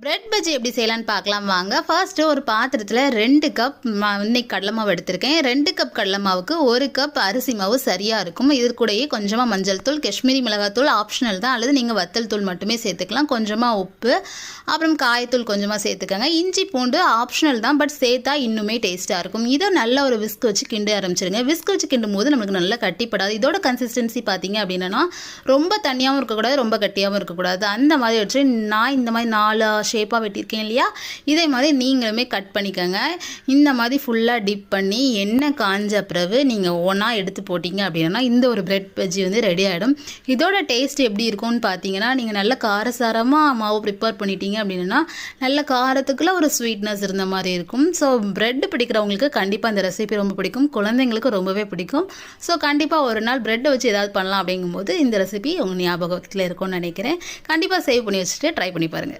Bread bajji எப்படி செய்யலான்னு பார்க்கலாம் வாங்க. ஃபர்ஸ்ட்டு ஒரு பாத்திரத்தில் 2 கப் இன்னைக்கு கடலை மாவு எடுத்திருக்கேன். 2 கப் கடலை மாவுக்கு 1 கப் அரிசி மாவு சரியாக இருக்கும். இது கூடயே கொஞ்சமாக மஞ்சள் தூள், காஷ்மீரி மிளகாத்தூள் ஆப்ஷனல் தான், அல்லது நீங்கள் வத்தல் தூள் மட்டுமே சேர்த்துக்கலாம். கொஞ்சமாக உப்பு, அப்புறம் காயத்தூள் கொஞ்சமாக சேர்த்துக்கோங்க. இஞ்சி பூண்டு ஆப்ஷனல் தான், பட் சேர்த்தா இன்னுமே டேஸ்ட்டாக இருக்கும். இதை நல்ல ஒரு விஸ்க் வச்சு கிண்ட ஆரம்பிச்சிருங்க. விஸ்க் வச்சு கிண்டும் போது நம்மளுக்கு நல்லா கட்டிப்படாது. இதோட கன்சிஸ்டன்சி பார்த்தீங்க அப்படின்னா ரொம்ப தண்ணியாகவும் இருக்கக்கூடாது, ரொம்ப கட்டியாகவும் இருக்கக்கூடாது. அந்த மாதிரி வச்சு நான் இந்த மாதிரி 4 ஷேப்பாக வெட்டியிருக்கேன் இல்லையா, இதே மாதிரி நீங்களுமே கட் பண்ணிக்கோங்க. இந்த மாதிரி ஃபுல்லாக டிப் பண்ணி எண்ணெய் காஞ்ச பிறகு நீங்கள் ஒன்றா எடுத்து போட்டிங்க அப்படின்னா இந்த ஒரு பிரெட் பஜ்ஜி வந்து ரெடி ஆகிடும். இதோட டேஸ்ட் எப்படி இருக்கும்னு பார்த்தீங்கன்னா, நீங்கள் நல்ல காரசாரமாக மாவு ப்ரிப்பேர் பண்ணிட்டீங்க அப்படின்னா நல்ல காரத்துக்குள்ள ஒரு ஸ்வீட்னஸ் இருந்த மாதிரி இருக்கும். ஸோ பிரெட் பிடிக்கிறவங்களுக்கு கண்டிப்பாக இந்த ரெசிபி ரொம்ப பிடிக்கும், குழந்தைங்களுக்கு ரொம்பவே பிடிக்கும். ஸோ கண்டிப்பாக ஒரு நாள் பிரெட்டை வச்சு ஏதாவது பண்ணலாம் அப்படிங்கும்போது இந்த ரெசிபி உங்கள் ஞாபகத்தில் இருக்கும்னு நினைக்கிறேன். கண்டிப்பாக சேவ் பண்ணி வச்சுட்டு ட்ரை பண்ணி பாருங்கள்.